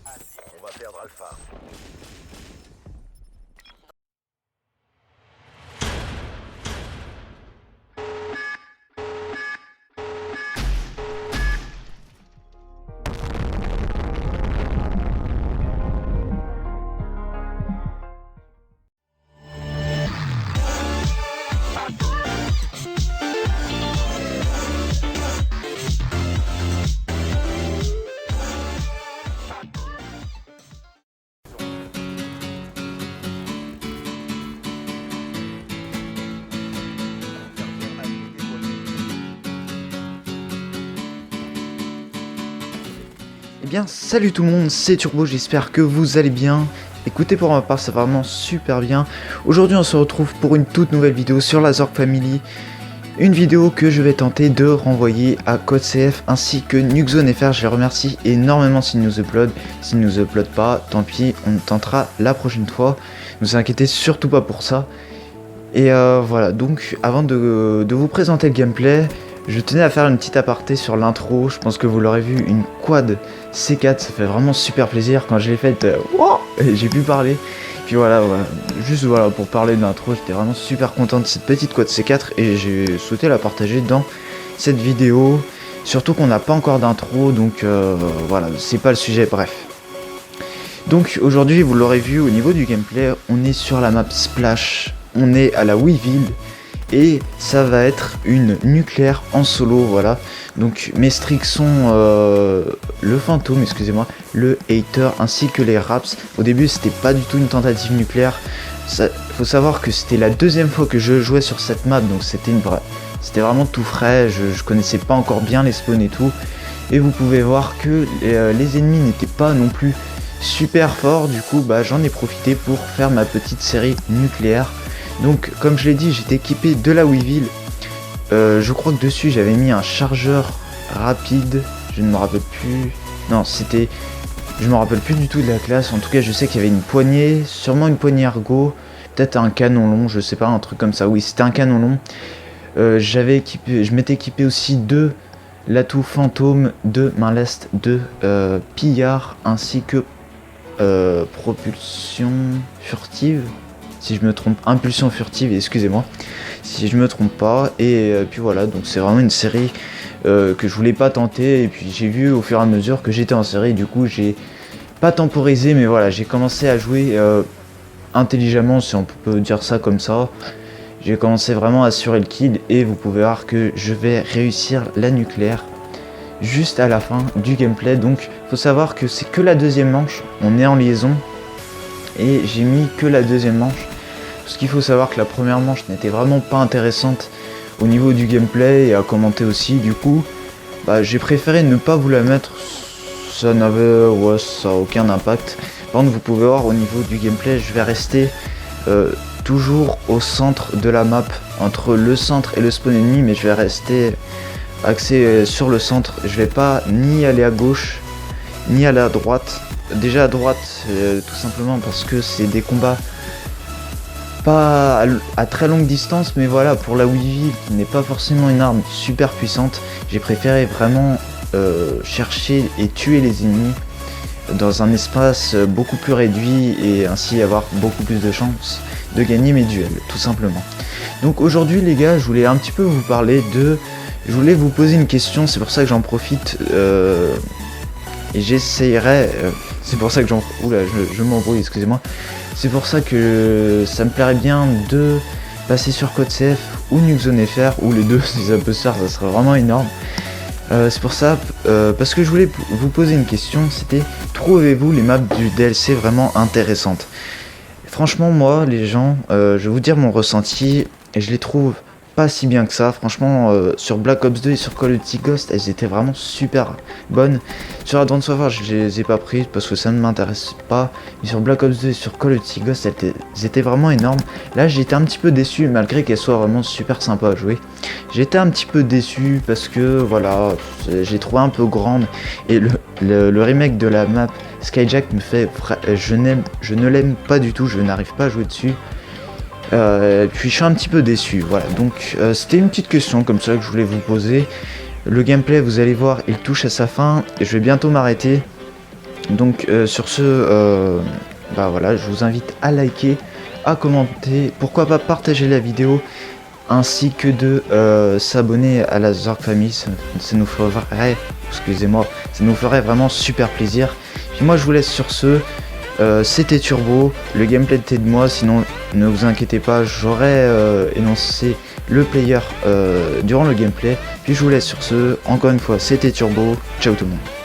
On va perdre Alpha. Eh bien salut tout le monde, c'est Turbo, j'espère que vous allez bien. Écoutez, pour ma part ça va vraiment super bien. Aujourd'hui on se retrouve pour une toute nouvelle vidéo sur la Zork Family. Une vidéo que je vais tenter de renvoyer à CodeCF ainsi que NukeZone.fr. Je les remercie énormément s'ils nous uploadent. S'ils nous uploadent pas, tant pis, on tentera la prochaine fois. Ne vous inquiétez surtout pas pour ça. Et voilà, donc avant de vous présenter le gameplay, je tenais à faire une petite aparté sur l'intro. Je pense que vous l'aurez vu, une quad C4, ça fait vraiment super plaisir. Quand je l'ai faite, wow, j'ai pu parler. Puis voilà, juste voilà, pour parler de l'intro, j'étais vraiment super content de cette petite quad C4 et j'ai souhaité la partager dans cette vidéo. Surtout qu'on n'a pas encore d'intro, donc voilà, c'est pas le sujet, bref. Donc aujourd'hui, vous l'aurez vu au niveau du gameplay, on est sur la map Splash, on est à la Weeville. Et ça va être une nucléaire en solo, voilà. Donc mes streaks sont le fantôme, excusez-moi, le hater ainsi que les raps. Au début c'était pas du tout une tentative nucléaire. Faut savoir que c'était la deuxième fois que je jouais sur cette map, donc c'était vraiment tout frais. Je connaissais pas encore bien les spawns et tout. Et vous pouvez voir que les ennemis n'étaient pas non plus super forts. Du coup bah, j'en ai profité pour faire ma petite série nucléaire. Donc comme je l'ai dit, j'étais équipé de la Weeville. Je crois que dessus j'avais mis un chargeur rapide. Je ne me rappelle plus. Non, c'était... Je me rappelle plus du tout de la classe. En tout cas je sais qu'il y avait une poignée. Sûrement une poignée ergo. Peut-être un canon long, je sais pas, un truc comme ça. Oui, c'était un canon long. Je m'étais équipé aussi de l'atout fantôme, de main lest, de pillard, ainsi que propulsion furtive. Si je me trompe, impulsion furtive, excusez-moi, si je me trompe pas. Et puis voilà, donc c'est vraiment une série que je voulais pas tenter. Et puis j'ai vu au fur et à mesure que j'étais en série, du coup j'ai pas temporisé, mais voilà, j'ai commencé à jouer intelligemment, si on peut dire ça comme ça. J'ai commencé vraiment à assurer le kill et vous pouvez voir que je vais réussir la nucléaire juste à la fin du gameplay. Donc faut savoir que c'est que la deuxième manche, on est en liaison et j'ai mis que la deuxième manche. Parce qu'il faut savoir que la première manche n'était vraiment pas intéressante au niveau du gameplay et à commenter aussi. Du coup, bah, j'ai préféré ne pas vous la mettre. Ça n'avait ça a aucun impact. Par contre, vous pouvez voir au niveau du gameplay, je vais rester toujours au centre de la map, entre le centre et le spawn ennemi, mais je vais rester axé sur le centre. Je vais pas ni aller à gauche ni aller à droite. Déjà à droite, tout simplement parce que c'est des combats pas à très longue distance, mais voilà, pour la Weeville qui n'est pas forcément une arme super puissante, j'ai préféré vraiment chercher et tuer les ennemis dans un espace beaucoup plus réduit et ainsi avoir beaucoup plus de chances de gagner mes duels, tout simplement. Donc aujourd'hui les gars, je voulais un petit peu vous parler de... Je voulais vous poser une question, c'est pour ça que j'en profite et j'essayerai... c'est pour ça que j'en... Oula, je m'embrouille, excusez-moi. C'est pour ça que ça me plairait bien de passer sur CodeCF ou NukeZone.fr, ou les deux si ça peut se faire, ça serait vraiment énorme. C'est pour ça, parce que je voulais vous poser une question, c'était: trouvez-vous les maps du DLC vraiment intéressantes? Franchement moi, les gens, je vais vous dire mon ressenti, et je les trouve pas si bien que ça. Franchement, sur Black Ops 2 et sur Call of Duty Ghost, elles étaient vraiment super bonnes. Sur Advanced Warfare, je les ai pas prises parce que ça ne m'intéresse pas. Mais sur Black Ops 2 et sur Call of Duty Ghost, elles étaient vraiment énormes. Là, j'étais un petit peu déçu, malgré qu'elles soient vraiment super sympas à jouer. J'étais un petit peu déçu parce que, voilà, j'ai trouvé un peu grande. Et le remake de la map Skyjack me fait... Je ne l'aime pas du tout, je n'arrive pas à jouer dessus. Puis je suis un petit peu déçu, voilà. Donc c'était une petite question comme ça que je voulais vous poser. Le gameplay, vous allez voir, il touche à sa fin et je vais bientôt m'arrêter. Donc sur ce, bah voilà, je vous invite à liker, à commenter, pourquoi pas partager la vidéo, ainsi que de s'abonner à la Zork Family, ça nous ferait, excusez-moi, ça nous ferait vraiment super plaisir. Puis moi je vous laisse sur ce, c'était Turbo, le gameplay était de moi, sinon ne vous inquiétez pas, j'aurais énoncé le player durant le gameplay. Puis je vous laisse sur ce, encore une fois c'était Turbo, ciao tout le monde.